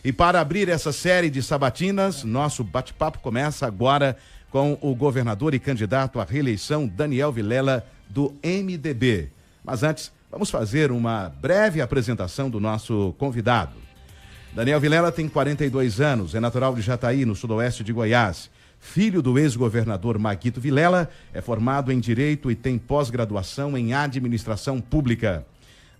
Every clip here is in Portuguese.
E para abrir essa série de sabatinas, nosso bate-papo começa agora com o governador e candidato à reeleição, Daniel Vilela, do MDB. Mas antes, vamos fazer uma breve apresentação do nosso convidado. Daniel Vilela tem 42 anos, é natural de Jataí, no sudoeste de Goiás. Filho do ex-governador Maguito Vilela, é formado em Direito e tem pós-graduação em Administração Pública.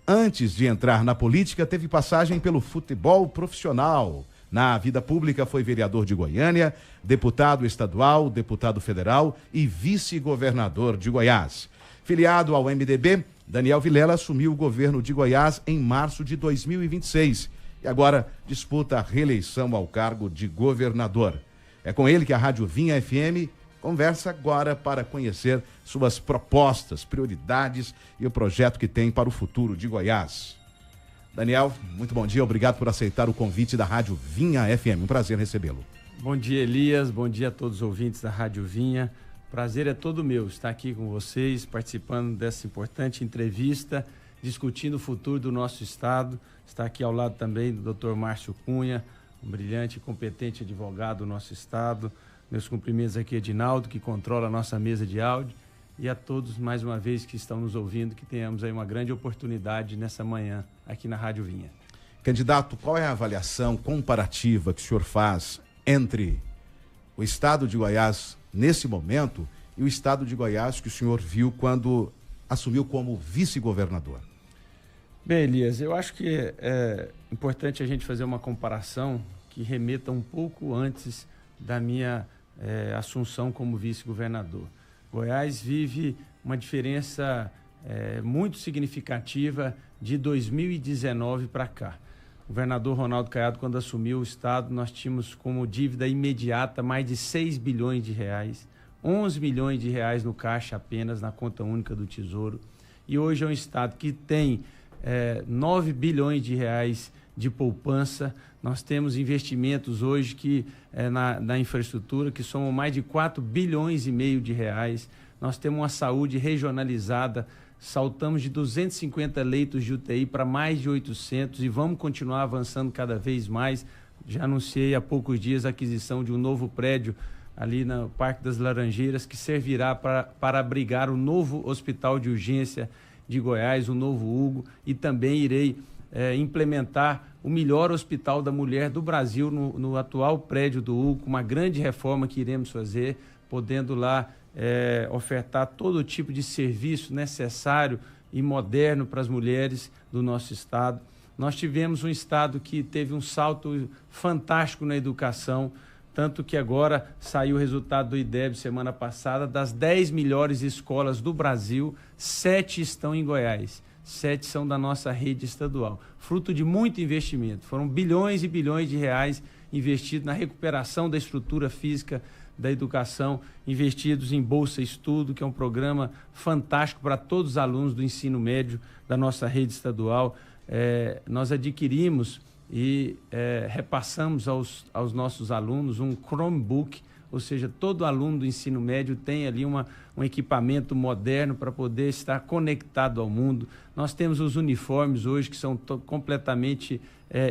Antes de entrar na política, teve passagem pelo futebol profissional. Na vida pública, foi vereador de Goiânia, deputado estadual, deputado federal e vice-governador de Goiás. Filiado ao MDB, Daniel Vilela assumiu o governo de Goiás em março de 2026 e agora disputa a reeleição ao cargo de governador. É com ele que a Rádio Vinha FM conversa agora para conhecer suas propostas, prioridades e o projeto que tem para o futuro de Goiás. Daniel, muito bom dia, obrigado por aceitar o convite da Rádio Vinha FM, um prazer recebê-lo. Bom dia, Elias, bom dia a todos os ouvintes da Rádio Vinha. Prazer é todo meu estar aqui com vocês, participando dessa importante entrevista, discutindo o futuro do nosso estado. Está aqui ao lado também do Dr. Márcio Cunha, um brilhante e competente advogado do nosso estado. Meus cumprimentos aqui a Edinaldo, que controla a nossa mesa de áudio, e a todos, mais uma vez, que estão nos ouvindo, que tenhamos aí uma grande oportunidade nessa manhã aqui na Rádio Vinha. Candidato, qual é a avaliação comparativa que o senhor faz entre o estado de Goiás nesse momento e o estado de Goiás que o senhor viu quando assumiu como vice-governador? Bem, Elias, eu acho que é importante a gente fazer uma comparação que remeta um pouco antes da minha assunção como vice-governador. Goiás vive uma diferença muito significativa de 2019 para cá. O governador Ronaldo Caiado, quando assumiu o estado, nós tínhamos como dívida imediata mais de 6 bilhões de reais, 11 milhões de reais no caixa apenas, na conta única do Tesouro. E hoje é um estado que tem 9 bilhões de reais de poupança. Nós temos investimentos hoje que na infraestrutura que somam mais de 4 bilhões e meio de reais. Nós temos uma saúde regionalizada, saltamos de 250 leitos de UTI para mais de 800 e vamos continuar avançando cada vez mais. Já anunciei há poucos dias a aquisição de um novo prédio ali no Parque das Laranjeiras, que servirá para abrigar o novo hospital de urgência de Goiás, o novo Hugo, e também irei implementar o melhor hospital da mulher do Brasil no atual prédio do Hugo, uma grande reforma que iremos fazer, podendo lá ofertar todo tipo de serviço necessário e moderno para as mulheres do nosso estado. Nós tivemos um estado que teve um salto fantástico na educação, tanto que agora saiu o resultado do IDEB semana passada, das 10 melhores escolas do Brasil, 7 estão em Goiás. 7 são da nossa rede estadual, fruto de muito investimento. Foram bilhões e bilhões de reais investidos na recuperação da estrutura física da educação, investidos em Bolsa Estudo, que é um programa fantástico para todos os alunos do ensino médio da nossa rede estadual. Nós adquirimos e repassamos aos nossos alunos um Chromebook, ou seja, todo aluno do ensino médio tem ali um equipamento moderno para poder estar conectado ao mundo. Nós temos os uniformes hoje que são completamente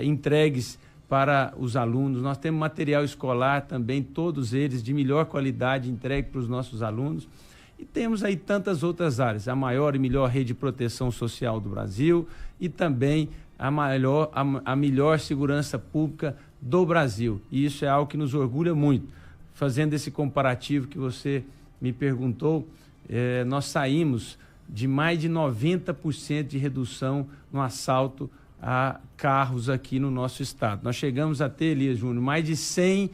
entregues para os alunos. Nós temos material escolar também, todos eles de melhor qualidade, entregue para os nossos alunos. E temos aí tantas outras áreas, a maior e melhor rede de proteção social do Brasil e também a melhor segurança pública do Brasil. E isso é algo que nos orgulha muito. Fazendo esse comparativo que você me perguntou, nós saímos de mais de 90% de redução no assalto a carros aqui no nosso estado. Nós chegamos a ter, Elias Júnior, mais de 100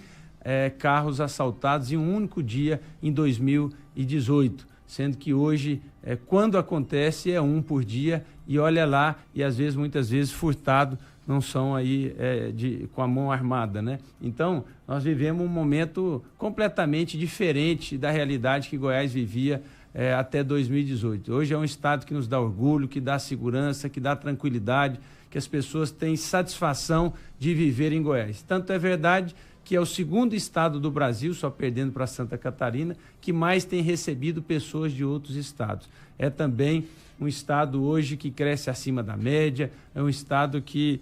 carros assaltados em um único dia em 2018, sendo que hoje, quando acontece, é um por dia, e olha lá, e às vezes, muitas vezes, furtado, não são aí com a mão armada, né? Então, nós vivemos um momento completamente diferente da realidade que Goiás vivia até 2018. Hoje é um estado que nos dá orgulho, que dá segurança, que dá tranquilidade, que as pessoas têm satisfação de viver em Goiás. Tanto é verdade que é o segundo estado do Brasil, só perdendo para Santa Catarina, que mais tem recebido pessoas de outros estados. É também um estado hoje que cresce acima da média, é um estado que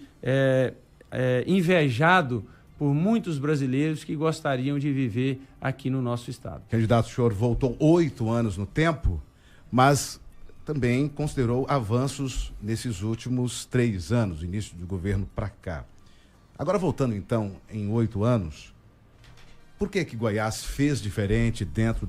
invejado por muitos brasileiros que gostariam de viver aqui no nosso estado. Candidato, o senhor voltou 8 anos no tempo, mas também considerou avanços nesses últimos 3 anos, início do governo para cá. Agora, voltando então em 8 anos, por que Goiás fez diferente dentro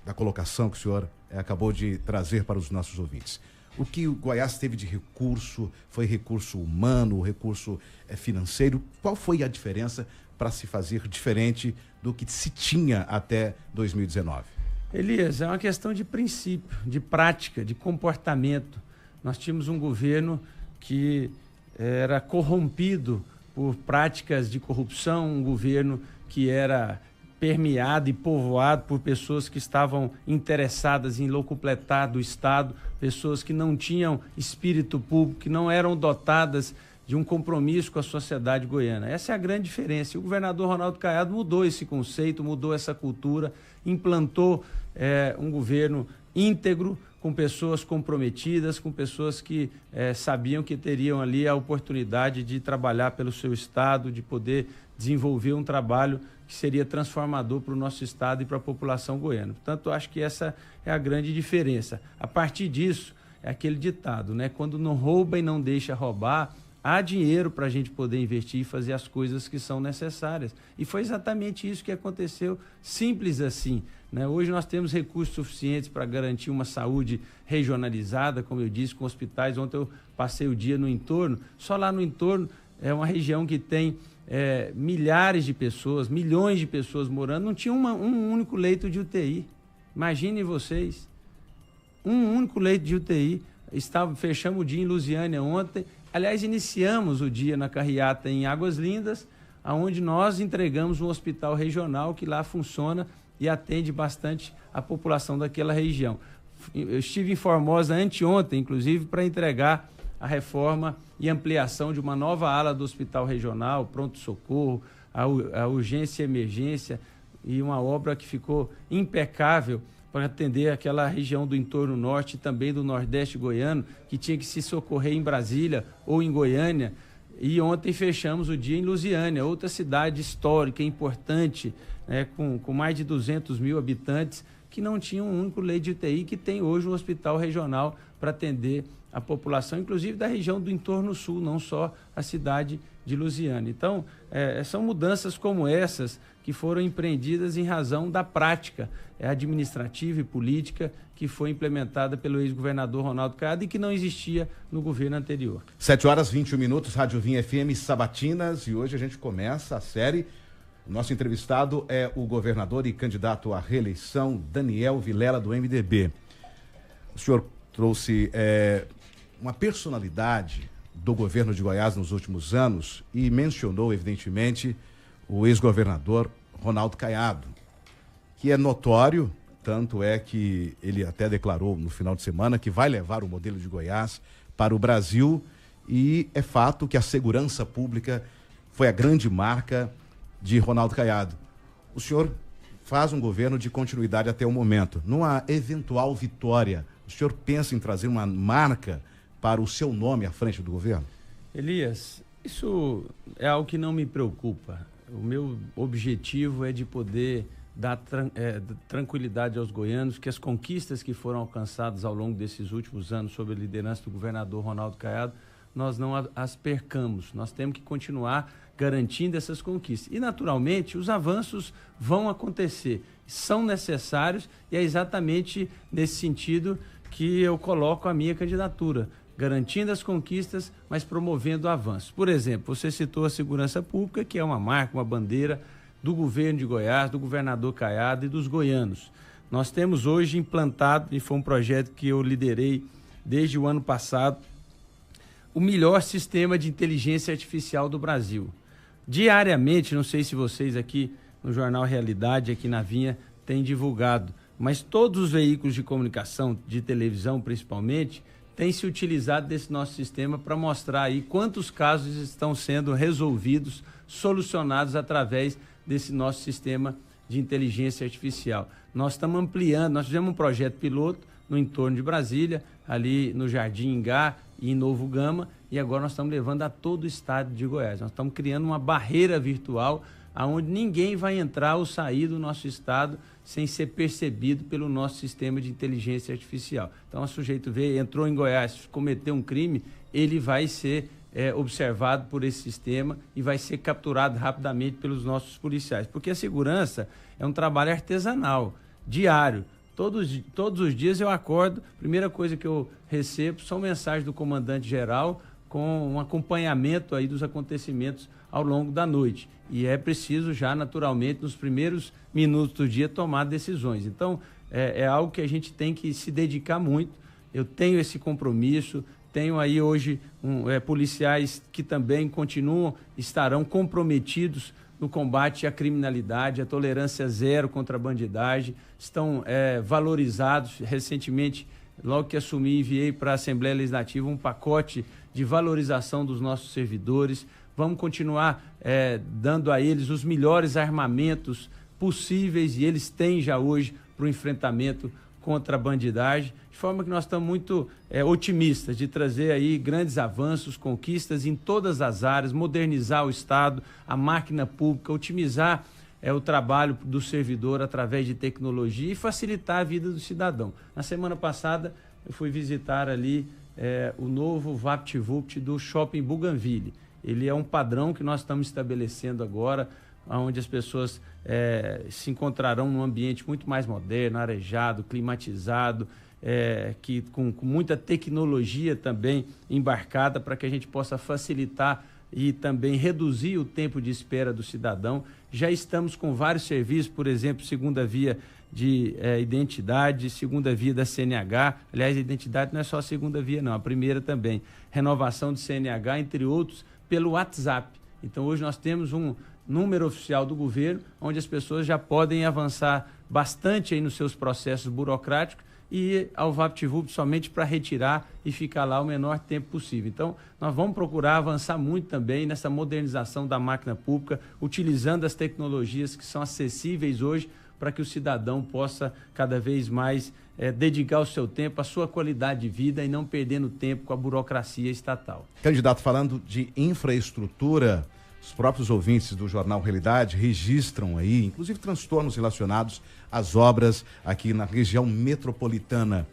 da colocação que o senhor acabou de trazer para os nossos ouvintes? O que o Goiás teve de recurso? Foi recurso humano, recurso financeiro? Qual foi a diferença para se fazer diferente do que se tinha até 2019? Elias, é uma questão de princípio, de prática, de comportamento. Nós tínhamos um governo que era corrompido por práticas de corrupção, um governo que era permeado e povoado por pessoas que estavam interessadas em locupletar do Estado, pessoas que não tinham espírito público, que não eram dotadas de um compromisso com a sociedade goiana. Essa é a grande diferença. E o governador Ronaldo Caiado mudou esse conceito, mudou essa cultura, implantou um governo íntegro, com pessoas comprometidas, com pessoas que sabiam que teriam ali a oportunidade de trabalhar pelo seu Estado, de poder desenvolver um trabalho que seria transformador para o nosso Estado e para a população goiana. Portanto, eu acho que essa é a grande diferença. A partir disso, é aquele ditado, né? Quando não rouba e não deixa roubar, há dinheiro para a gente poder investir e fazer as coisas que são necessárias. E foi exatamente isso que aconteceu, simples assim, né? Hoje nós temos recursos suficientes para garantir uma saúde regionalizada, como eu disse, com hospitais. Ontem eu passei o dia no entorno, só lá no entorno é uma região que tem milhares de pessoas, milhões de pessoas morando, não tinha um único leito de UTI. Imaginem vocês, um único leito de UTI. Fechamos o dia em Lusiânia ontem. Aliás, iniciamos o dia na carreata em Águas Lindas, onde nós entregamos um hospital regional que lá funciona e atende bastante a população daquela região. Eu estive em Formosa anteontem, inclusive, para entregar a reforma e ampliação de uma nova ala do Hospital Regional, pronto-socorro, a urgência e emergência, e uma obra que ficou impecável para atender aquela região do entorno norte e também do nordeste goiano, que tinha que se socorrer em Brasília ou em Goiânia. E ontem fechamos o dia em Lusiânia, outra cidade histórica, importante, né, com mais de 200 mil habitantes, que não tinha um único leito de UTI, que tem hoje um hospital regional para atender a população, inclusive da região do entorno sul, não só a cidade de Lusiânia. Então, são mudanças como essas que foram empreendidas em razão da prática administrativa e política que foi implementada pelo ex-governador Ronaldo Caiado e que não existia no governo anterior. 7h21, Rádio Vinha FM Sabatinas, e hoje a gente começa a série. O nosso entrevistado é o governador e candidato à reeleição, Daniel Vilela, do MDB. O senhor trouxe uma personalidade do governo de Goiás nos últimos anos e mencionou, evidentemente, o ex-governador Ronaldo Caiado, que é notório, tanto é que ele até declarou no final de semana que vai levar o modelo de Goiás para o Brasil, e é fato que a segurança pública foi a grande marca de Ronaldo Caiado. O senhor faz um governo de continuidade até o momento. Numa eventual vitória, o senhor pensa em trazer uma marca para o seu nome à frente do governo? Elias, isso é algo que não me preocupa. O meu objetivo é de poder dar tranquilidade aos goianos, que as conquistas que foram alcançadas ao longo desses últimos anos sob a liderança do governador Ronaldo Caiado, nós não as percamos. Nós temos que continuar garantindo essas conquistas. E, naturalmente, os avanços vão acontecer, são necessários, e é exatamente nesse sentido que eu coloco a minha candidatura, garantindo as conquistas, mas promovendo avanços. Por exemplo, você citou a segurança pública, que é uma marca, uma bandeira do governo de Goiás, do governador Caiado e dos goianos. Nós temos hoje implantado, e foi um projeto que eu liderei desde o ano passado, o melhor sistema de inteligência artificial do Brasil. Diariamente, não sei se vocês aqui no Jornal Realidade, aqui na Vinha, têm divulgado, mas todos os veículos de comunicação, de televisão principalmente, têm se utilizado desse nosso sistema para mostrar aí quantos casos estão sendo resolvidos, solucionados através desse nosso sistema de inteligência artificial. Nós estamos ampliando, nós fizemos um projeto piloto no entorno de Brasília, ali no Jardim Ingá e em Novo Gama, e agora nós estamos levando a todo o estado de Goiás. Nós estamos criando uma barreira virtual onde ninguém vai entrar ou sair do nosso estado sem ser percebido pelo nosso sistema de inteligência artificial. Então, o sujeito entrou em Goiás, cometeu um crime, ele vai ser observado por esse sistema e vai ser capturado rapidamente pelos nossos policiais. Porque a segurança é um trabalho artesanal, diário. Todos os dias eu acordo, a primeira coisa que eu recebo são mensagens do comandante-geral com um acompanhamento aí dos acontecimentos ao longo da noite. E é preciso já, naturalmente, nos primeiros minutos do dia, tomar decisões. Então, é algo que a gente tem que se dedicar muito. Eu tenho esse compromisso, tenho aí hoje policiais que também estarão comprometidos no combate à criminalidade, à tolerância zero contra a bandidagem, estão valorizados. Recentemente, logo que assumi, enviei para a Assembleia Legislativa um pacote de valorização dos nossos servidores. Vamos continuar dando a eles os melhores armamentos possíveis, e eles têm já hoje para o enfrentamento contra a bandidagem, de forma que nós estamos muito otimistas de trazer aí grandes avanços, conquistas em todas as áreas, modernizar o Estado, a máquina pública, otimizar o trabalho do servidor através de tecnologia e facilitar a vida do cidadão. Na semana passada, eu fui visitar ali o novo VaptVupt do Shopping Bougainville. Ele é um padrão que nós estamos estabelecendo agora, onde as pessoas se encontrarão num ambiente muito mais moderno, arejado, climatizado, com muita tecnologia também embarcada, para que a gente possa facilitar e também reduzir o tempo de espera do cidadão. Já estamos com vários serviços, por exemplo, segunda via de identidade, segunda via da CNH. Aliás, a identidade não é só a segunda via, não, a primeira também. Renovação de CNH, entre outros, pelo WhatsApp. Então, hoje nós temos um número oficial do governo, onde as pessoas já podem avançar bastante aí nos seus processos burocráticos e ir ao VaptVupt somente para retirar e ficar lá o menor tempo possível. Então, nós vamos procurar avançar muito também nessa modernização da máquina pública, utilizando as tecnologias que são acessíveis hoje, para que o cidadão possa cada vez mais dedicar o seu tempo, a sua qualidade de vida, e não perdendo tempo com a burocracia estatal. Candidato, falando de infraestrutura, os próprios ouvintes do Jornal Realidade registram aí, inclusive, transtornos relacionados às obras aqui na região metropolitana.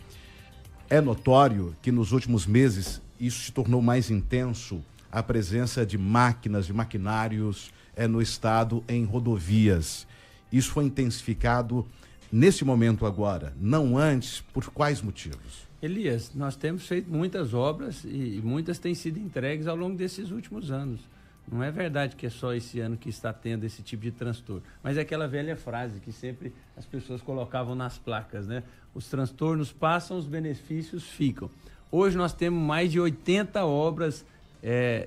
É notório que nos últimos meses isso se tornou mais intenso, a presença de máquinas, de maquinários no estado, em rodovias. Isso foi intensificado nesse momento agora, não antes. Por quais motivos? Elias, nós temos feito muitas obras e muitas têm sido entregues ao longo desses últimos anos. Não é verdade que é só esse ano que está tendo esse tipo de transtorno, mas é aquela velha frase que sempre as pessoas colocavam nas placas, né? Os transtornos passam, os benefícios ficam. Hoje nós temos mais de 80 obras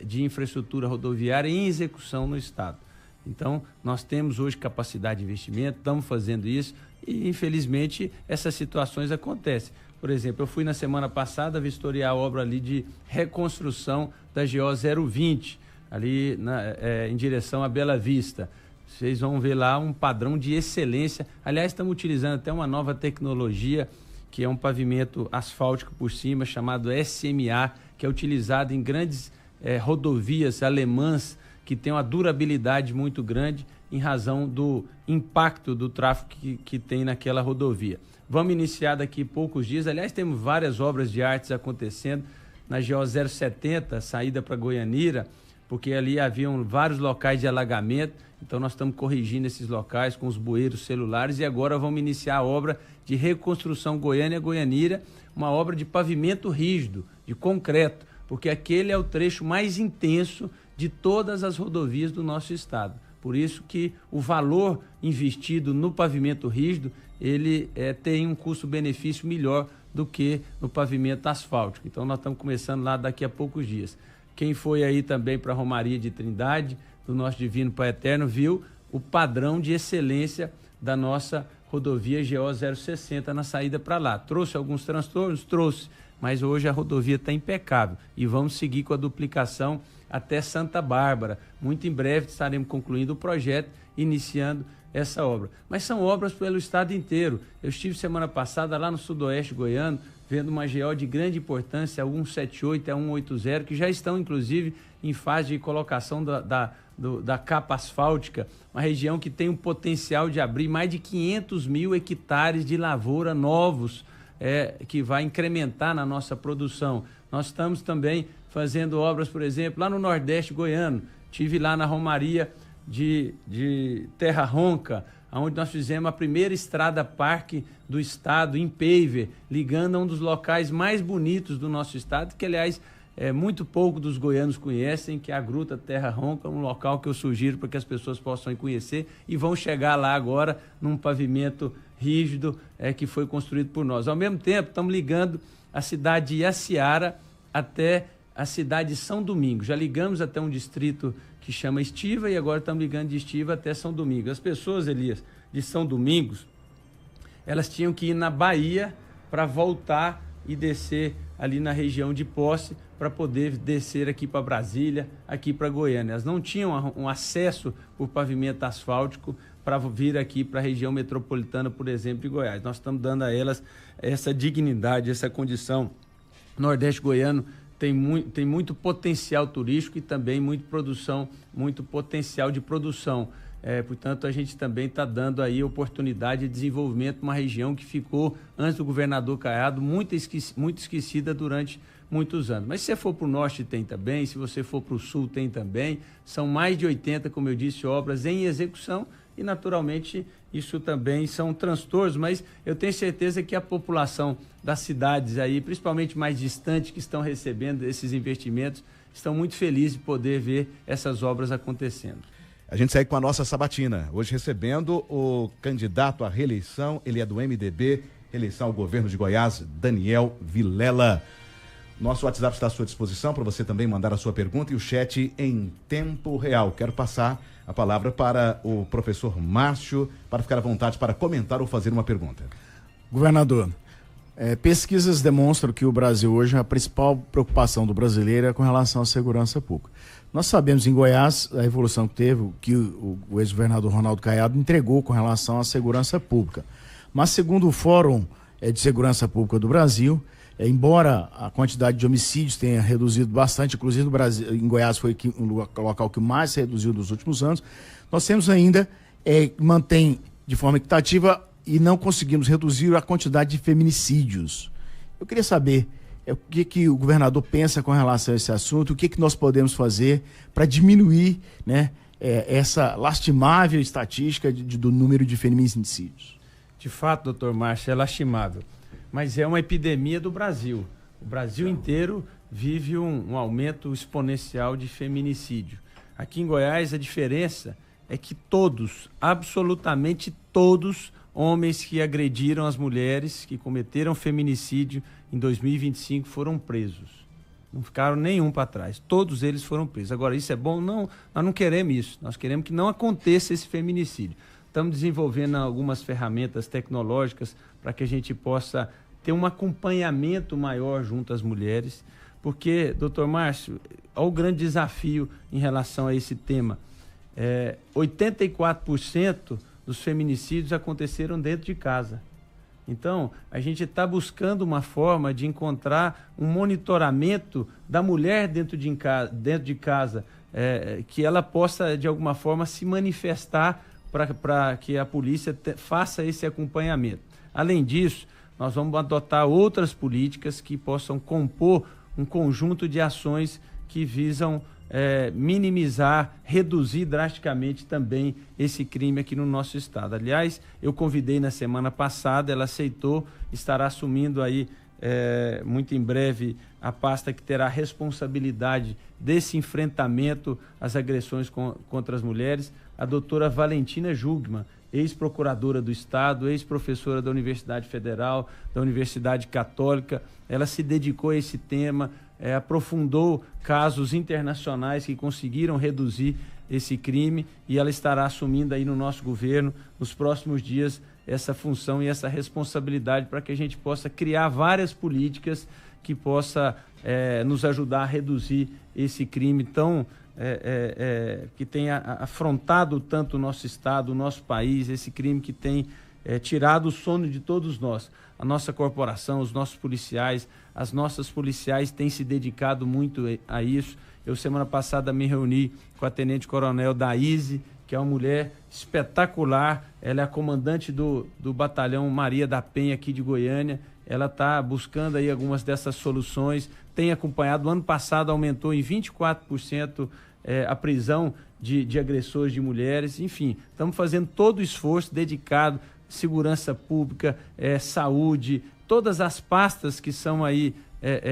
de infraestrutura rodoviária em execução no estado. Então, nós temos hoje capacidade de investimento, estamos fazendo isso e, infelizmente, essas situações acontecem. Por exemplo, eu fui na semana passada vistoriar a obra ali de reconstrução da GO 020, ali em direção à Bela Vista. Vocês vão ver lá um padrão de excelência. Aliás, estamos utilizando até uma nova tecnologia, que é um pavimento asfáltico por cima, chamado SMA, que é utilizado em grandes rodovias alemãs, que tem uma durabilidade muito grande em razão do impacto do tráfego que tem naquela rodovia. Vamos iniciar daqui a poucos dias. Aliás, temos várias obras de artes acontecendo na GO 070, saída para Goianira, porque ali haviam vários locais de alagamento. Então, nós estamos corrigindo esses locais com os bueiros celulares, e agora vamos iniciar a obra de reconstrução Goiânia-Goianira, uma obra de pavimento rígido, de concreto, porque aquele é o trecho mais intenso de todas as rodovias do nosso estado. Por isso que o valor investido no pavimento rígido, ele tem um custo-benefício melhor do que no pavimento asfáltico. Então, nós estamos começando lá daqui a poucos dias. Quem foi aí também para a Romaria de Trindade, do nosso Divino Pai Eterno, viu o padrão de excelência da nossa rodovia GO 060 na saída para lá. Trouxe alguns transtornos? Trouxe, mas hoje a rodovia está impecável e vamos seguir com a duplicação até Santa Bárbara. Muito em breve estaremos concluindo o projeto, iniciando essa obra. Mas são obras pelo estado inteiro. Eu estive semana passada lá no sudoeste goiano, vendo uma GO de grande importância, a 178 e a 180, que já estão, inclusive, em fase de colocação da capa asfáltica, uma região que tem um potencial de abrir mais de 500 mil hectares de lavoura novos, que vai incrementar na nossa produção. Nós estamos também fazendo obras, por exemplo, lá no Nordeste goiano. Tive lá na Romaria de Terra Ronca, onde nós fizemos a primeira estrada parque do estado em paver, ligando a um dos locais mais bonitos do nosso estado, que, aliás, muito pouco dos goianos conhecem, que é a Gruta Terra Ronca, um local que eu sugiro para que as pessoas possam ir conhecer e vão chegar lá agora num pavimento rígido que foi construído por nós. Ao mesmo tempo, estamos ligando a cidade de Iaciara até a cidade de São Domingos. Já ligamos até um distrito que chama Estiva e agora estamos ligando de Estiva até São Domingos. As pessoas, Elias, de São Domingos, elas tinham que ir na Bahia para voltar e descer ali na região de Posse para poder descer aqui para Brasília, aqui para Goiânia. Elas não tinham um acesso por pavimento asfáltico para vir aqui para a região metropolitana, por exemplo, de Goiás. Nós estamos dando a elas essa dignidade, essa condição. O Nordeste goiano tem muito potencial turístico e também muito potencial de produção. Portanto, a gente também está dando aí oportunidade de desenvolvimento uma região que ficou, antes do governador Caiado, muito esquecida durante muitos anos. Mas se você for para o norte, tem também, se você for para o sul, tem também. São mais de 80, como eu disse, obras em execução e, naturalmente, isso também são transtornos, mas eu tenho certeza que a população das cidades aí, principalmente mais distantes, que estão recebendo esses investimentos, estão muito felizes de poder ver essas obras acontecendo. A gente segue com a nossa sabatina, hoje recebendo o candidato à reeleição, ele é do MDB, reeleição ao governo de Goiás, Daniel Vilela. Nosso WhatsApp está à sua disposição para você também mandar a sua pergunta e o chat em tempo real. Quero passar a palavra para o professor Márcio, para ficar à vontade para comentar ou fazer uma pergunta. Governador, pesquisas demonstram que o Brasil hoje, a principal preocupação do brasileiro é com relação à segurança pública. Nós sabemos em Goiás a evolução que teve, que o ex-governador Ronaldo Caiado entregou com relação à segurança pública. Mas segundo o Fórum de Segurança Pública do Brasil, embora a quantidade de homicídios tenha reduzido bastante, inclusive no Brasil, em Goiás foi o local que mais se reduziu nos últimos anos, nós temos ainda, mantém de forma equitativa e não conseguimos reduzir a quantidade de feminicídios. Eu queria saber o que o governador pensa com relação a esse assunto, o que nós podemos fazer para diminuir, né, essa lastimável estatística do número de feminicídios. De fato, doutor Márcio, é lastimável. Mas é uma epidemia do Brasil. O Brasil inteiro vive um aumento exponencial de feminicídio. Aqui em Goiás, a diferença é que todos, absolutamente todos, homens que agrediram as mulheres, que cometeram feminicídio em 2025 foram presos. Não ficaram nenhum para trás. Todos eles foram presos. Agora, isso é bom? Não, nós não queremos isso. Nós queremos que não aconteça esse feminicídio. Estamos desenvolvendo algumas ferramentas tecnológicas para que a gente possa ter um acompanhamento maior junto às mulheres, porque, doutor Márcio, olha o grande desafio em relação a esse tema. 84% dos feminicídios aconteceram dentro de casa. Então, a gente está buscando uma forma de encontrar um monitoramento da mulher dentro de casa, que ela possa, de alguma forma, se manifestar para que a polícia faça esse acompanhamento. Além disso, nós vamos adotar outras políticas que possam compor um conjunto de ações que visam minimizar, reduzir drasticamente também esse crime aqui no nosso estado. Aliás, eu convidei na semana passada, ela aceitou, estará assumindo aí muito em breve a pasta que terá a responsabilidade desse enfrentamento às agressões contra as mulheres, a doutora Valentina Jugman, ex-procuradora do Estado, ex-professora da Universidade Federal, da Universidade Católica. Ela se dedicou a esse tema, aprofundou casos internacionais que conseguiram reduzir esse crime e ela estará assumindo aí no nosso governo, nos próximos dias, essa função e essa responsabilidade para que a gente possa criar várias políticas que possa nos ajudar a reduzir esse crime tão que tem afrontado tanto o nosso estado, o nosso país, esse crime que tem tirado o sono de todos nós. A nossa corporação, os nossos policiais, as nossas policiais têm se dedicado muito a isso. Eu, semana passada, me reuni com a tenente-coronel Daíse, que é uma mulher espetacular. Ela é a comandante do batalhão Maria da Penha aqui de Goiânia. Ela está buscando aí algumas dessas soluções, tem acompanhado. O ano passado aumentou em 24% a prisão de agressores de mulheres. Enfim, estamos fazendo todo o esforço dedicado, segurança pública, saúde, todas as pastas que são aí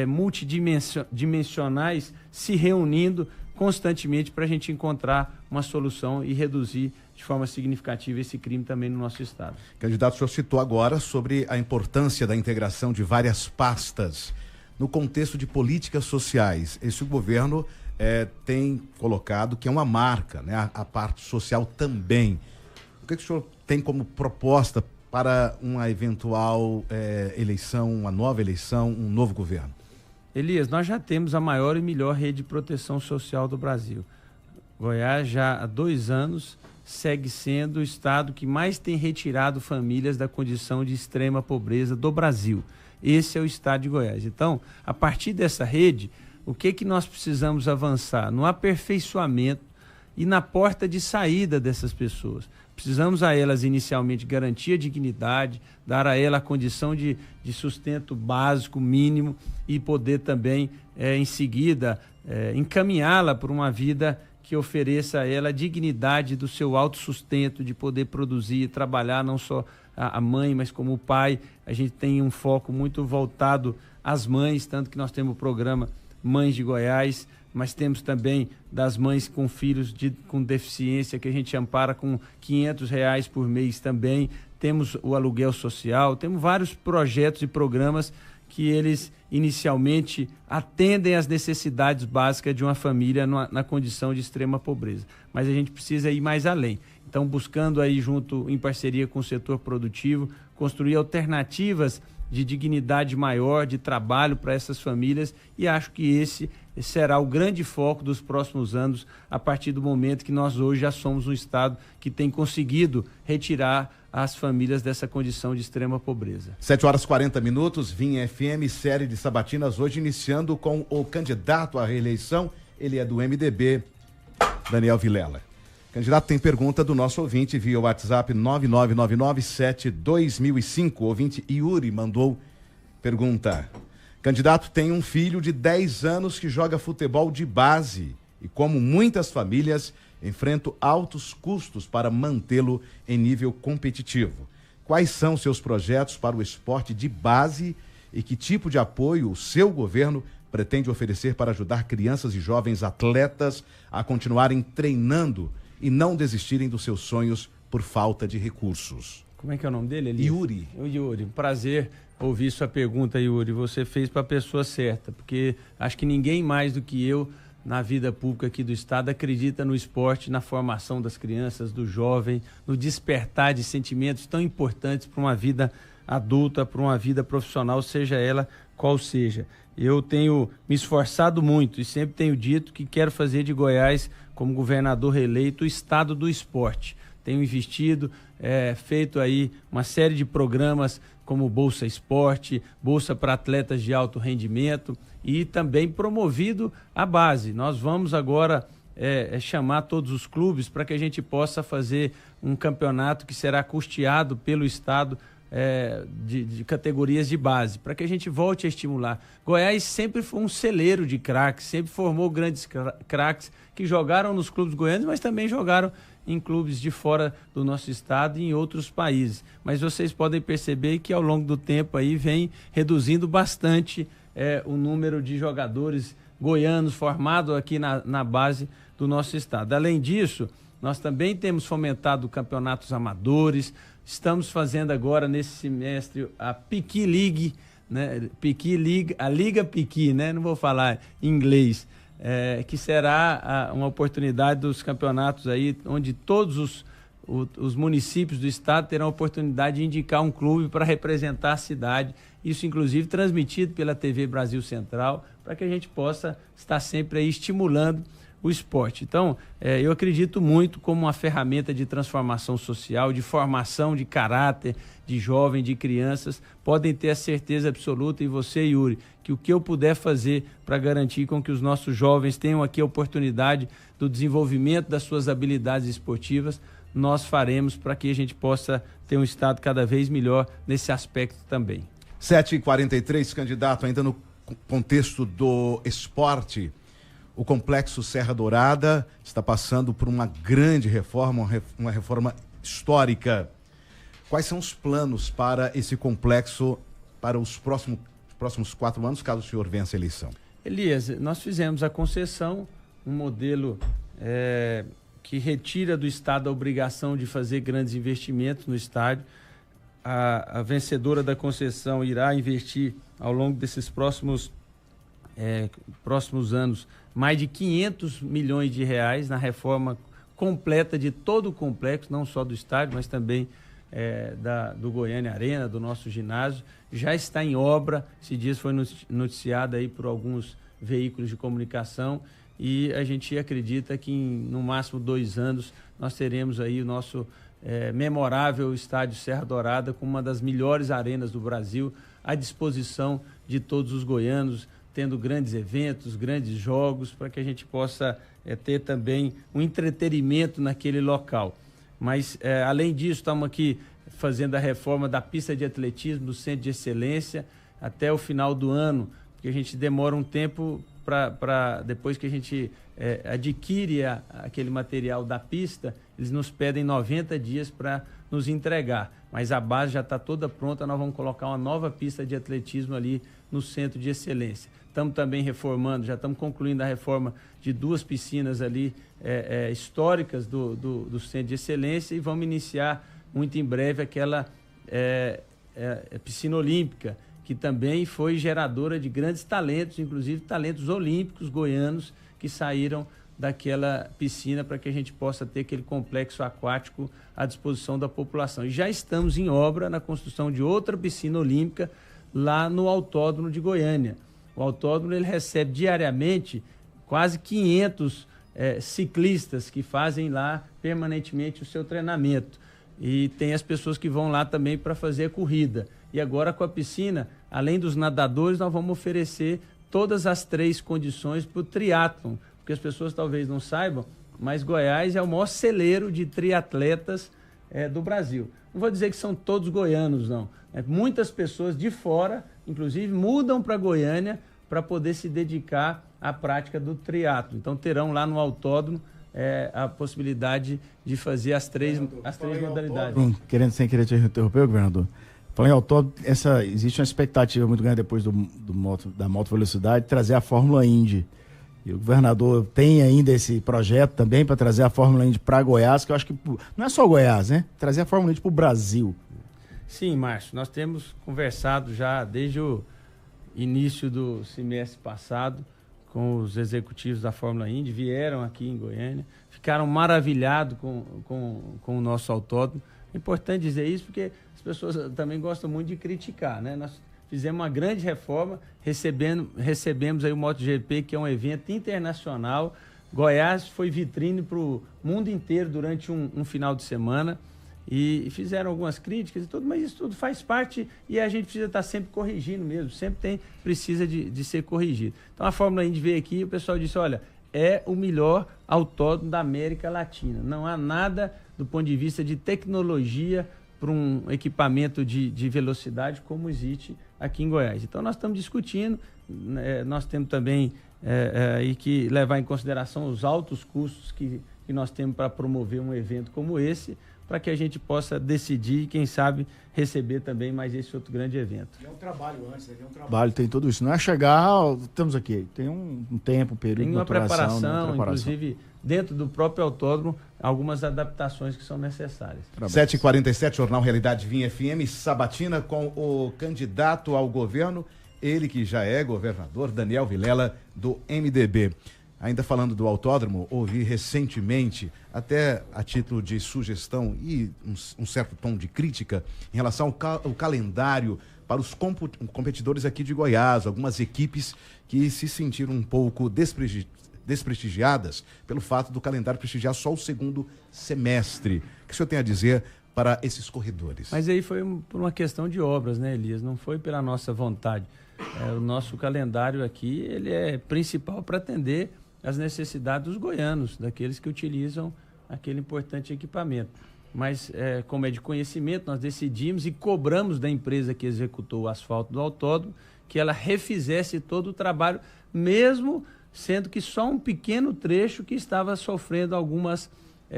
multidimensionais se reunindo constantemente para a gente encontrar uma solução e reduzir de forma significativa esse crime também no nosso estado. Candidato, o senhor citou agora sobre a importância da integração de várias pastas no contexto de políticas sociais. Esse governo tem colocado que é uma marca, né? A parte social também. O que o senhor tem como proposta para uma eventual eleição, uma nova eleição, um novo governo? Elias, nós já temos a maior e melhor rede de proteção social do Brasil. Goiás já há 2 anos segue sendo o estado que mais tem retirado famílias da condição de extrema pobreza do Brasil. Esse é o estado de Goiás. Então, a partir dessa rede, o que nós precisamos avançar? No aperfeiçoamento e na porta de saída dessas pessoas. Precisamos a elas inicialmente garantir a dignidade, dar a ela a condição de sustento básico, mínimo, e poder também, em seguida, encaminhá-la para uma vida que ofereça a ela a dignidade do seu autossustento, de poder produzir e trabalhar, não só a mãe, mas como o pai. A gente tem um foco muito voltado às mães, tanto que nós temos o programa Mães de Goiás, mas temos também das mães com filhos com deficiência, que a gente ampara com R$500 por mês também. Temos o aluguel social, temos vários projetos e programas que eles inicialmente atendem às necessidades básicas de uma família na condição de extrema pobreza. Mas a gente precisa ir mais além. Então, buscando aí junto, em parceria com o setor produtivo, construir alternativas de dignidade maior, de trabalho para essas famílias, e acho que esse será o grande foco dos próximos anos, a partir do momento que nós hoje já somos um estado que tem conseguido retirar as famílias dessa condição de extrema pobreza. 7h40, Vinha FM, série de sabatinas, hoje iniciando com o candidato à reeleição, ele é do MDB, Daniel Vilela. Candidato, tem pergunta do nosso ouvinte via WhatsApp 999972.005. O ouvinte Yuri mandou pergunta. Candidato, tem um filho de 10 anos que joga futebol de base e, como muitas famílias, enfrenta altos custos para mantê-lo em nível competitivo. Quais são seus projetos para o esporte de base e que tipo de apoio o seu governo pretende oferecer para ajudar crianças e jovens atletas a continuarem treinando e não desistirem dos seus sonhos por falta de recursos? Como é que é o nome dele, Elias? Yuri. Yuri, prazer ouvir sua pergunta, Yuri. Você fez para a pessoa certa, porque acho que ninguém mais do que eu, na vida pública aqui do estado, acredita no esporte, na formação das crianças, do jovem, no despertar de sentimentos tão importantes para uma vida adulta, para uma vida profissional, seja ela qual seja. Eu tenho me esforçado muito e sempre tenho dito que quero fazer de Goiás, como governador reeleito, o estado do esporte. Tenho investido, feito aí uma série de programas como Bolsa Esporte, Bolsa para atletas de alto rendimento e também promovido a base. Nós vamos agora chamar todos os clubes para que a gente possa fazer um campeonato que será custeado pelo estado de categorias de base, para que a gente volte a estimular. Goiás sempre foi um celeiro de craques, sempre formou grandes craques que jogaram nos clubes goianos, mas também jogaram em clubes de fora do nosso estado e em outros países. Mas vocês podem perceber que ao longo do tempo aí vem reduzindo bastante o número de jogadores goianos formados aqui na base do nosso estado. Além disso, nós também temos fomentado campeonatos amadores. Estamos fazendo agora, nesse semestre, a Piqui League, né? Piqui League, a Liga Piqui, né? Não vou falar em inglês, que será uma oportunidade dos campeonatos aí, onde todos os municípios do estado terão a oportunidade de indicar um clube para representar a cidade. Isso, inclusive, transmitido pela TV Brasil Central, para que a gente possa estar sempre aí estimulando o esporte. Então, eu acredito muito como uma ferramenta de transformação social, de formação de caráter, de jovem, de crianças. Podem ter a certeza absoluta, e você, Yuri, que o que eu puder fazer para garantir com que os nossos jovens tenham aqui a oportunidade do desenvolvimento das suas habilidades esportivas, nós faremos para que a gente possa ter um estado cada vez melhor nesse aspecto também. 7h43, candidato, ainda no contexto do esporte, o Complexo Serra Dourada está passando por uma grande reforma, uma reforma histórica. Quais são os planos para esse complexo para os próximos 4 anos, caso o senhor vença a eleição? Elias, nós fizemos a concessão, um modelo que retira do Estado a obrigação de fazer grandes investimentos no estádio. A vencedora da concessão irá investir ao longo desses próximos anos mais de 500 milhões de reais na reforma completa de todo o complexo, não só do estádio, mas também do Goiânia Arena, do nosso ginásio. Já está em obra, esses dias foi noticiado aí por alguns veículos de comunicação, e a gente acredita que no máximo 2 anos nós teremos aí o nosso memorável estádio Serra Dourada, com uma das melhores arenas do Brasil, à disposição de todos os goianos, tendo grandes eventos, grandes jogos, para que a gente possa ter também um entretenimento naquele local. Mas, além disso, estamos aqui fazendo a reforma da pista de atletismo do Centro de Excelência até o final do ano, porque a gente demora um tempo para depois que a gente adquire aquele material da pista, eles nos pedem 90 dias para nos entregar. Mas a base já está toda pronta, nós vamos colocar uma nova pista de atletismo ali no Centro de Excelência. Estamos também reformando, já estamos concluindo a reforma de 2 piscinas ali históricas do Centro de Excelência, e vamos iniciar muito em breve aquela piscina olímpica, que também foi geradora de grandes talentos, inclusive talentos olímpicos goianos que saíram daquela piscina, para que a gente possa ter aquele complexo aquático à disposição da população. E já estamos em obra na construção de outra piscina olímpica lá no Autódromo de Goiânia. O autódromo ele recebe diariamente quase 500 ciclistas que fazem lá permanentemente o seu treinamento. E tem as pessoas que vão lá também para fazer a corrida. E agora, com a piscina, além dos nadadores, nós vamos oferecer todas as 3 condições para o triatlon, porque as pessoas talvez não saibam, mas Goiás é o maior celeiro de triatletas do Brasil. Não vou dizer que são todos goianos, não. Muitas pessoas de fora, inclusive, mudam para Goiânia para poder se dedicar à prática do triatlo. Então, terão lá no autódromo a possibilidade de fazer as três modalidades. Sem querer te interromper, governador. Falando em autódromo, existe uma expectativa muito grande depois da moto velocidade, trazer a Fórmula Indy. E o governador tem ainda esse projeto também para trazer a Fórmula Indy para Goiás, que eu acho que não é só Goiás, né? Trazer a Fórmula Indy para o Brasil. Sim, Márcio, nós temos conversado já desde o início do semestre passado com os executivos da Fórmula Indy, vieram aqui em Goiânia, ficaram maravilhados com o nosso autódromo. É importante dizer isso porque as pessoas também gostam muito de criticar, né? Nós fizemos uma grande reforma, recebemos aí o MotoGP, que é um evento internacional. Goiás foi vitrine para o mundo inteiro durante um final de semana, e fizeram algumas críticas e tudo, mas isso tudo faz parte e a gente precisa estar sempre corrigindo mesmo, sempre precisa de ser corrigido. Então a Fórmula Indy veio aqui e o pessoal disse, olha, é o melhor autódromo da América Latina. Não há nada do ponto de vista de tecnologia para um equipamento de velocidade como existe aqui em Goiás. Então nós estamos discutindo, nós temos também aí que levar em consideração os altos custos que nós temos para promover um evento como esse, para que a gente possa decidir e, quem sabe, receber também mais esse outro grande evento. É um trabalho antes, tem um trabalho, tem tudo isso. Não é chegar, estamos aqui, tem um tempo, um período de preparação, inclusive dentro do próprio autódromo, algumas adaptações que são necessárias. 7h47, Jornal Realidade Vinha FM, sabatina com o candidato ao governo, ele que já é governador, Daniel Vilela, do MDB. Ainda falando do autódromo, ouvi recentemente, até a título de sugestão e um certo tom de crítica, em relação ao calendário para os competidores aqui de Goiás, algumas equipes que se sentiram um pouco desprestigiadas pelo fato do calendário prestigiar só o segundo semestre. O que o senhor tem a dizer para esses corredores? Mas aí foi por uma questão de obras, né, Elias? Não foi pela nossa vontade. O nosso calendário aqui, ele é principal para atender as necessidades dos goianos, daqueles que utilizam aquele importante equipamento. Mas, como é de conhecimento, nós decidimos e cobramos da empresa que executou o asfalto do autódromo que ela refizesse todo o trabalho, mesmo sendo que só um pequeno trecho que estava sofrendo algumas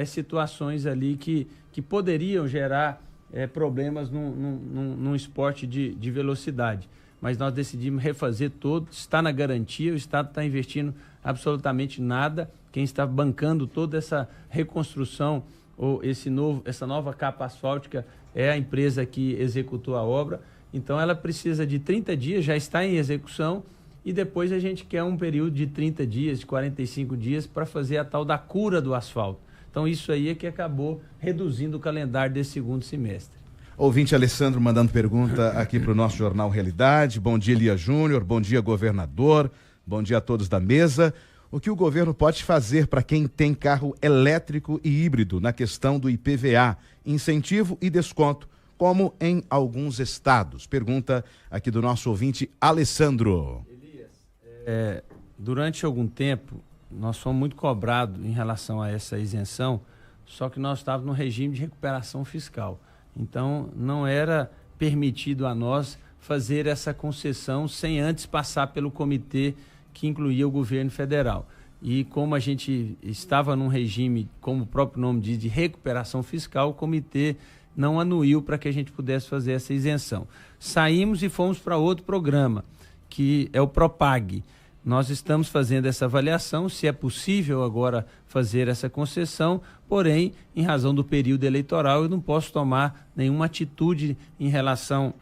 situações ali que poderiam gerar problemas num esporte de velocidade. Mas nós decidimos refazer todo, está na garantia, o Estado está investindo absolutamente nada. Quem está bancando toda essa reconstrução ou essa nova capa asfáltica é a empresa que executou a obra. Então ela precisa de 30 dias, já está em execução, e depois a gente quer um período de 30 dias, de 45 dias, para fazer a tal da cura do asfalto. Então isso aí é que acabou reduzindo o calendário desse segundo semestre. Ouvinte Alessandro mandando pergunta aqui para o nosso Jornal Realidade. Bom dia, Elias Júnior. Bom dia, governador. Bom dia a todos da mesa. O que o governo pode fazer para quem tem carro elétrico e híbrido na questão do IPVA, incentivo e desconto, como em alguns estados? Pergunta aqui do nosso ouvinte Alessandro. Elias, durante algum tempo, nós fomos muito cobrados em relação a essa isenção, só que nós estávamos no regime de recuperação fiscal. Então, não era permitido a nós fazer essa concessão sem antes passar pelo comitê que incluía o governo federal. E como a gente estava num regime, como o próprio nome diz, de recuperação fiscal, o comitê não anuiu para que a gente pudesse fazer essa isenção. Saímos e fomos para outro programa, que é o Propag. Nós estamos fazendo essa avaliação, se é possível agora fazer essa concessão, porém, em razão do período eleitoral, eu não posso tomar nenhuma atitude em relação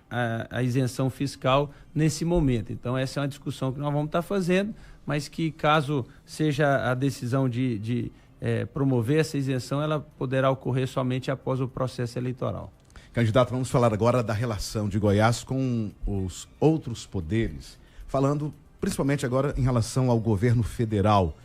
à isenção fiscal nesse momento. Então, essa é uma discussão que nós vamos estar fazendo, mas que, caso seja a decisão de promover essa isenção, ela poderá ocorrer somente após o processo eleitoral. Candidato, vamos falar agora da relação de Goiás com os outros poderes, falando principalmente agora em relação ao governo federal.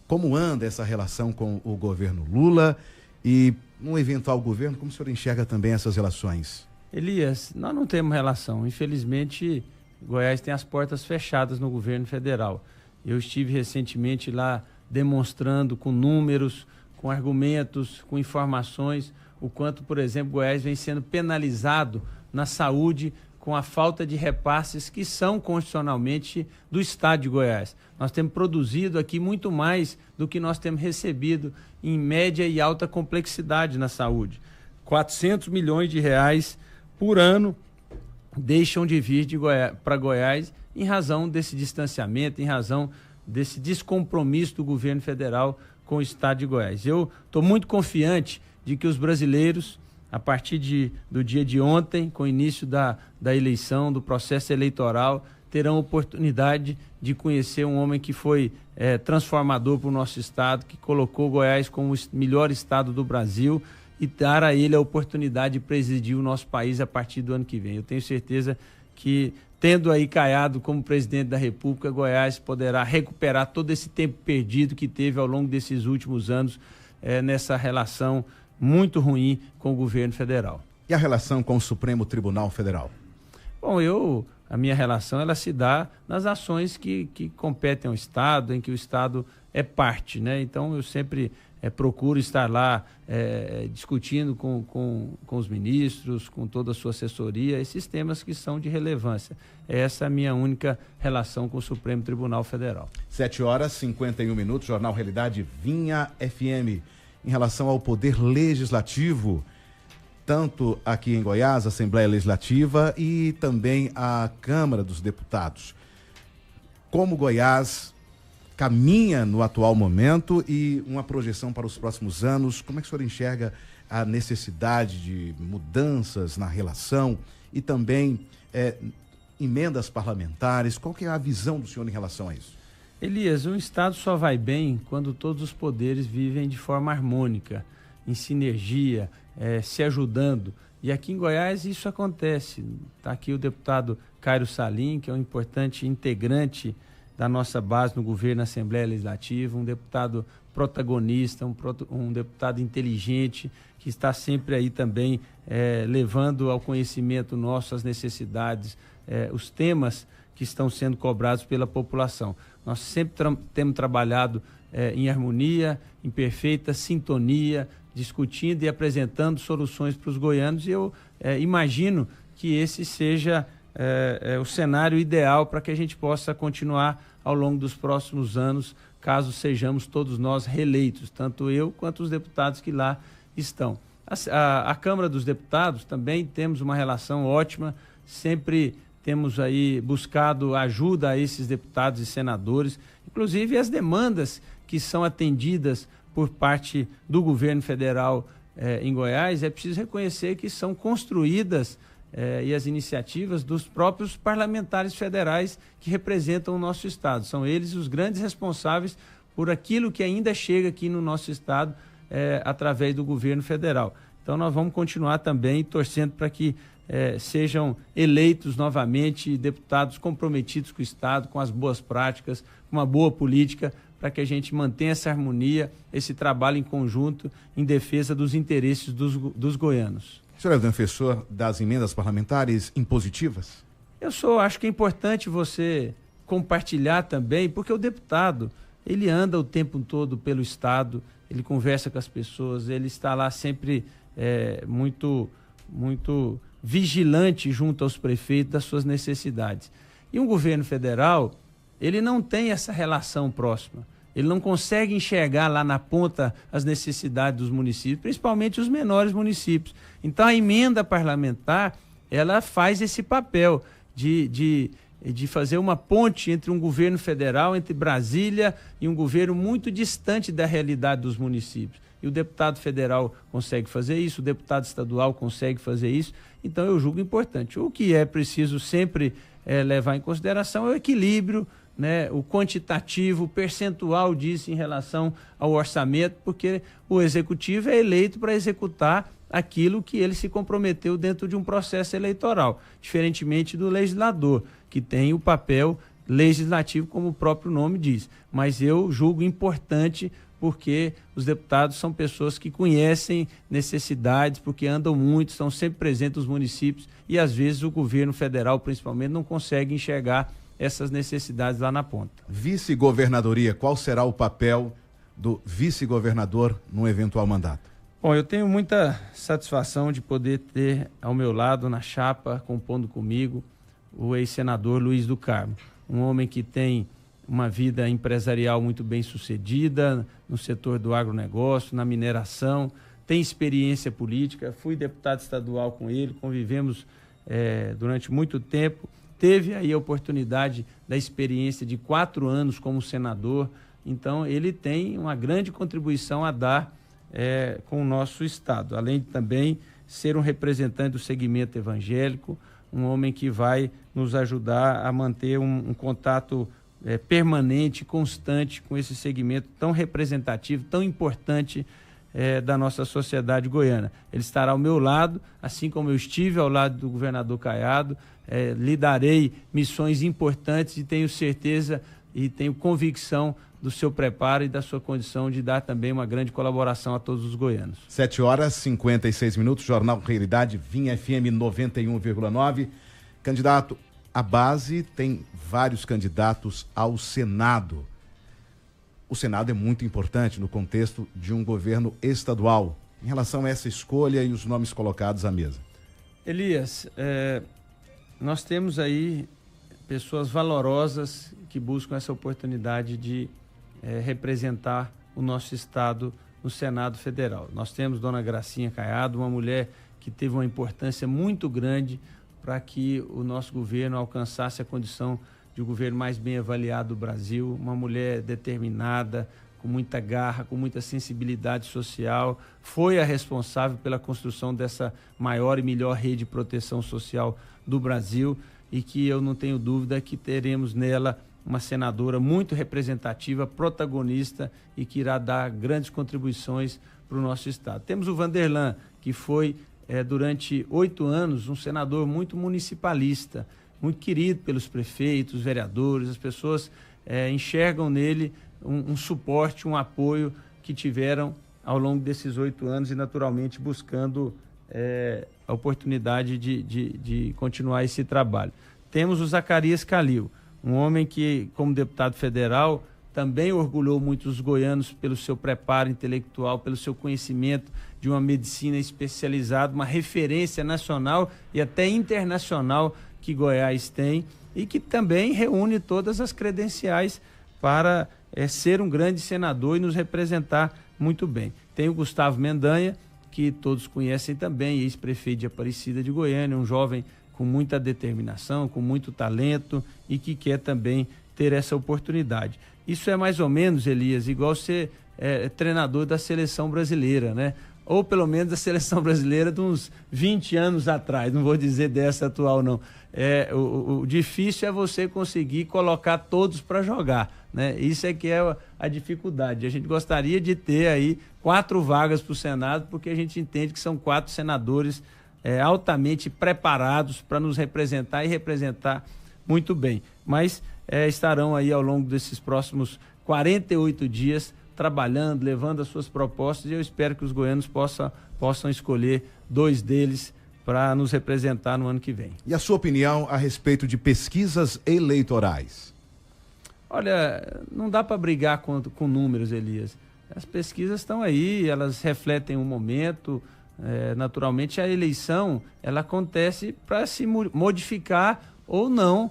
Como anda essa relação com o governo Lula e um eventual governo, como o senhor enxerga também essas relações? Elias, nós não temos relação. Infelizmente, Goiás tem as portas fechadas no governo federal. Eu estive recentemente lá demonstrando com números, com argumentos, com informações, o quanto, por exemplo, Goiás vem sendo penalizado na saúde com a falta de repasses que são constitucionalmente do Estado de Goiás. Nós temos produzido aqui muito mais do que nós temos recebido em média e alta complexidade na saúde. 400 milhões de reais por ano deixam de vir para Goiás em razão desse distanciamento, em razão desse descompromisso do governo federal com o Estado de Goiás. Eu estou muito confiante de que os brasileiros, a partir do dia de ontem, com o início da eleição, do processo eleitoral, terão oportunidade de conhecer um homem que foi transformador para o nosso estado, que colocou Goiás como o melhor estado do Brasil e dar a ele a oportunidade de presidir o nosso país a partir do ano que vem. Eu tenho certeza que, tendo aí Caiado como presidente da República, Goiás poderá recuperar todo esse tempo perdido que teve ao longo desses últimos anos nessa relação muito ruim com o governo federal. E a relação com o Supremo Tribunal Federal? Bom, a minha relação ela se dá nas ações que competem ao Estado, em que o Estado é parte, né? Então eu sempre procuro estar lá discutindo com os ministros, com toda a sua assessoria, esses temas que são de relevância. Essa é a minha única relação com o Supremo Tribunal Federal. 7h51, Jornal Realidade Vinha FM. Em relação ao poder legislativo, tanto aqui em Goiás, a Assembleia Legislativa e também a Câmara dos Deputados. Como Goiás caminha no atual momento e uma projeção para os próximos anos, como é que o senhor enxerga a necessidade de mudanças na relação e também emendas parlamentares? Qual que é a visão do senhor em relação a isso? Elias, um Estado só vai bem quando todos os poderes vivem de forma harmônica, em sinergia, se ajudando. E aqui em Goiás isso acontece. Está aqui o deputado Cairo Salim, que é um importante integrante da nossa base no governo, na Assembleia Legislativa, um deputado protagonista, um deputado inteligente, que está sempre aí também levando ao conhecimento nosso as necessidades, os temas que estão sendo cobrados pela população. Nós sempre temos trabalhado em harmonia, em perfeita sintonia, discutindo e apresentando soluções para os goianos, e eu imagino que esse seja o cenário ideal para que a gente possa continuar ao longo dos próximos anos, caso sejamos todos nós reeleitos, tanto eu quanto os deputados que lá estão. A Câmara dos Deputados também temos uma relação ótima, sempre temos aí buscado ajuda a esses deputados e senadores, inclusive as demandas que são atendidas por parte do governo federal em Goiás, é preciso reconhecer que são construídas e as iniciativas dos próprios parlamentares federais que representam o nosso estado. São eles os grandes responsáveis por aquilo que ainda chega aqui no nosso estado através do governo federal. Então nós vamos continuar também torcendo para que sejam eleitos novamente deputados comprometidos com o estado, com as boas práticas, com uma boa política, para que a gente mantenha essa harmonia, esse trabalho em conjunto em defesa dos interesses dos goianos. O senhor é o defensor das emendas parlamentares impositivas? Acho que é importante você compartilhar também, porque o deputado, ele anda o tempo todo pelo estado, ele conversa com as pessoas, ele está lá sempre muito vigilante junto aos prefeitos das suas necessidades. E um governo federal, ele não tem essa relação próxima. Ele não consegue enxergar lá na ponta as necessidades dos municípios, principalmente os menores municípios. Então, a emenda parlamentar, ela faz esse papel de fazer uma ponte entre um governo federal, entre Brasília e um governo muito distante da realidade dos municípios. E o deputado federal consegue fazer isso, o deputado estadual consegue fazer isso. Então, eu julgo importante. O que é preciso sempre levar em consideração é o equilíbrio, né, o quantitativo, o percentual disso em relação ao orçamento, porque o executivo é eleito para executar aquilo que ele se comprometeu dentro de um processo eleitoral, diferentemente do legislador, que tem o papel legislativo, como o próprio nome diz. Mas eu julgo importante porque os deputados são pessoas que conhecem necessidades, porque andam muito, estão sempre presentes nos municípios e às vezes o governo federal, principalmente, não consegue enxergar essas necessidades lá na ponta. Vice-governadoria, qual será o papel do vice-governador num eventual mandato? Bom, eu tenho muita satisfação de poder ter ao meu lado, na chapa, compondo comigo, o ex-senador Luiz do Carmo, um homem que tem uma vida empresarial muito bem sucedida no setor do agronegócio, na mineração, tem experiência política, fui deputado estadual com ele, convivemos durante muito tempo. Teve aí a oportunidade da experiência de 4 anos como senador, então ele tem uma grande contribuição a dar com o nosso estado, além de também ser um representante do segmento evangélico, um homem que vai nos ajudar a manter um contato permanente, constante com esse segmento tão representativo, tão importante da nossa sociedade goiana. Ele estará ao meu lado, assim como eu estive ao lado do governador Caiado, liderarei missões importantes e tenho certeza e tenho convicção do seu preparo e da sua condição de dar também uma grande colaboração a todos os goianos. 7h56, Jornal Realidade, Vinha FM 91,9. Candidato, a base tem vários candidatos ao Senado. O Senado é muito importante no contexto de um governo estadual. Em relação a essa escolha e os nomes colocados à mesa. Elias, nós temos aí pessoas valorosas que buscam essa oportunidade de representar o nosso estado no Senado Federal. Nós temos dona Gracinha Caiado, uma mulher que teve uma importância muito grande para que o nosso governo alcançasse a condição de o governo mais bem avaliado do Brasil, uma mulher determinada, com muita garra, com muita sensibilidade social, foi a responsável pela construção dessa maior e melhor rede de proteção social do Brasil e que eu não tenho dúvida que teremos nela uma senadora muito representativa, protagonista e que irá dar grandes contribuições para o nosso estado. Temos o Vanderlan, que foi durante 8 anos um senador muito municipalista, muito querido pelos prefeitos, vereadores, as pessoas enxergam nele um suporte, um apoio que tiveram ao longo desses 8 anos e, naturalmente, buscando a oportunidade de continuar esse trabalho. Temos o Zacarias Calil, um homem que, como deputado federal, também orgulhou muito os goianos pelo seu preparo intelectual, pelo seu conhecimento de uma medicina especializada, uma referência nacional e até internacional que Goiás tem e que também reúne todas as credenciais para ser um grande senador e nos representar muito bem. Tem o Gustavo Mendanha, que todos conhecem também, ex-prefeito de Aparecida de Goiânia, um jovem com muita determinação, com muito talento e que quer também ter essa oportunidade. Isso é mais ou menos, Elias, igual ser treinador da seleção brasileira, né? Ou pelo menos da seleção brasileira de uns 20 anos atrás, não vou dizer dessa atual não. O difícil é você conseguir colocar todos para jogar, né? Isso é que é a dificuldade. A gente gostaria de ter aí 4 vagas para o Senado, porque a gente entende que são 4 senadores altamente preparados para nos representar e representar muito bem. Mas estarão aí ao longo desses próximos 48 dias trabalhando, levando as suas propostas, e eu espero que os goianos possam escolher 2 deles para nos representar no ano que vem. E a sua opinião a respeito de pesquisas eleitorais? Olha, não dá para brigar com números, Elias. As pesquisas estão aí, elas refletem um momento. Naturalmente, a eleição ela acontece para se modificar ou não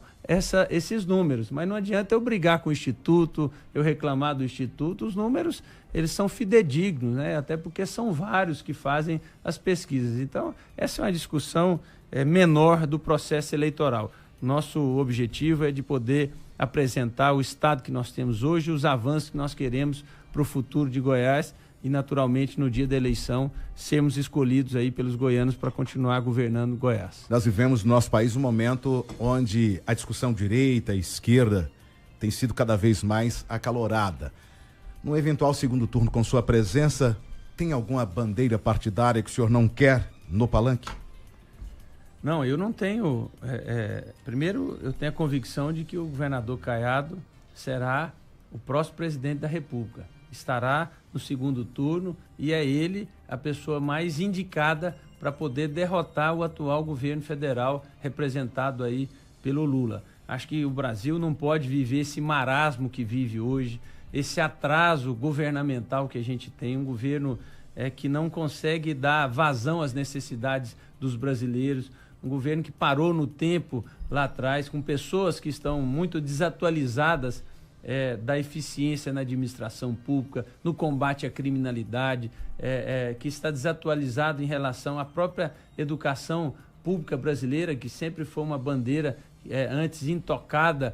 esses números, mas não adianta eu brigar com o Instituto, eu reclamar do Instituto. Os números, eles são fidedignos, né? Até porque são vários que fazem as pesquisas. Então, essa é uma discussão menor do processo eleitoral. Nosso objetivo é de poder apresentar o estado que nós temos hoje, os avanços que nós queremos para o futuro de Goiás e, naturalmente, no dia da eleição, sermos escolhidos aí pelos goianos para continuar governando Goiás. Nós vivemos no nosso país um momento onde a discussão direita e esquerda tem sido cada vez mais acalorada. No eventual segundo turno, com sua presença, tem alguma bandeira partidária que o senhor não quer no palanque? Não, eu não tenho. Primeiro, eu tenho a convicção de que o governador Caiado será o próximo presidente da República. Estará no segundo turno e é ele a pessoa mais indicada para poder derrotar o atual governo federal representado aí pelo Lula. Acho que o Brasil não pode viver esse marasmo que vive hoje, esse atraso governamental que a gente tem, um governo que não consegue dar vazão às necessidades dos brasileiros, um governo que parou no tempo lá atrás, com pessoas que estão muito desatualizadas da eficiência na administração pública, no combate à criminalidade, que está desatualizado em relação à própria educação pública brasileira, que sempre foi uma bandeira antes intocada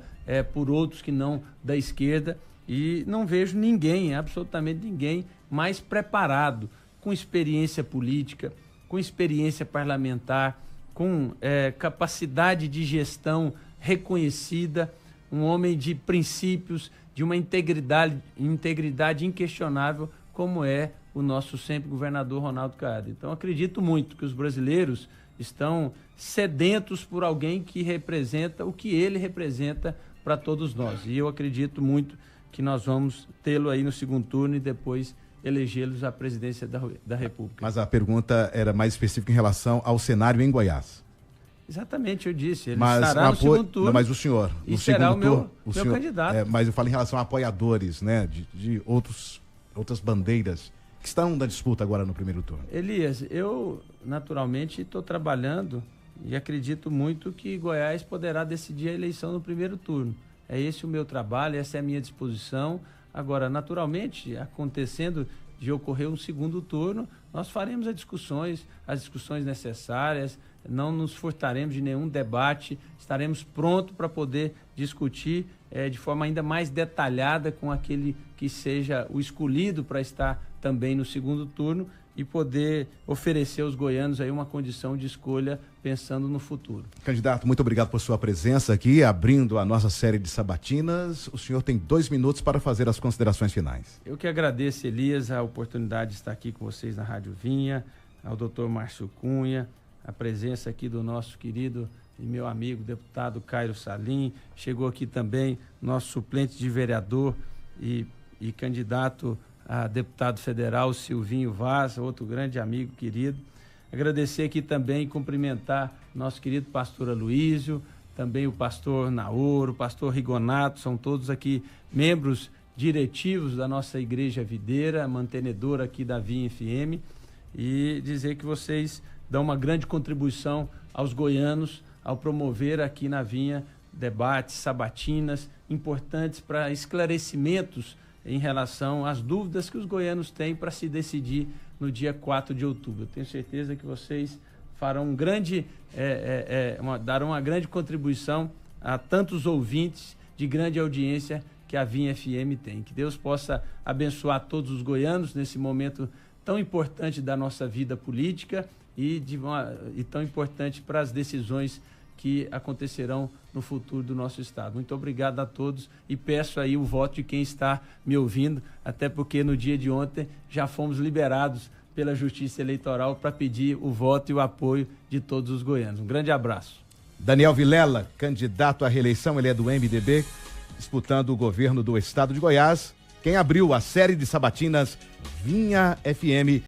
por outros que não da esquerda, e não vejo ninguém, absolutamente ninguém, mais preparado, com experiência política, com experiência parlamentar, com capacidade de gestão reconhecida, um homem de princípios, de uma integridade inquestionável, como é o nosso sempre governador Ronaldo Caiado. Então, acredito muito que os brasileiros estão sedentos por alguém que representa o que ele representa para todos nós. E eu acredito muito que nós vamos tê-lo aí no segundo turno e depois elegê-los à presidência da República. Mas a pergunta era mais específica em relação ao cenário em Goiás. Exatamente, eu disse. Ele estará no segundo turno. Não, mas o senhor, e será o meu candidato. Mas eu falo em relação a apoiadores, né, de outras bandeiras que estão na disputa agora no primeiro turno. Elias, eu naturalmente estou trabalhando e acredito muito que Goiás poderá decidir a eleição no primeiro turno. É esse o meu trabalho, essa é a minha disposição. Agora, naturalmente, acontecendo de ocorrer um segundo turno, nós faremos as discussões necessárias, não nos furtaremos de nenhum debate, estaremos prontos para poder discutir de forma ainda mais detalhada com aquele que seja o escolhido para estar também no segundo turno e poder oferecer aos goianos aí uma condição de escolha pensando no futuro. Candidato, muito obrigado por sua presença aqui, abrindo a nossa série de sabatinas. O senhor tem 2 minutos para fazer as considerações finais. Eu que agradeço, Elias, a oportunidade de estar aqui com vocês na Rádio Vinha, ao doutor Márcio Cunha, a presença aqui do nosso querido e meu amigo deputado Cairo Salim, chegou aqui também nosso suplente de vereador e candidato a deputado federal Silvinho Vaz, outro grande amigo querido. Agradecer aqui também e cumprimentar nosso querido pastor Aloísio, também o pastor Naoro, o pastor Rigonato, são todos aqui membros diretivos da nossa Igreja Videira, mantenedora aqui da Vinha FM, e dizer que vocês dão uma grande contribuição aos goianos ao promover aqui na Vinha debates, sabatinas importantes para esclarecimentos em relação às dúvidas que os goianos têm para se decidir no dia 4 de outubro. Eu tenho certeza que vocês farão darão uma grande contribuição a tantos ouvintes de grande audiência que a Vinha FM tem. Que Deus possa abençoar todos os goianos nesse momento tão importante da nossa vida política e tão importante para as decisões que acontecerão no futuro do nosso estado. Muito obrigado a todos e peço aí o voto de quem está me ouvindo, até porque no dia de ontem já fomos liberados pela Justiça Eleitoral para pedir o voto e o apoio de todos os goianos. Um grande abraço. Daniel Vilela, candidato à reeleição, ele é do MDB, disputando o governo do estado de Goiás. Quem abriu a série de sabatinas Vinha FM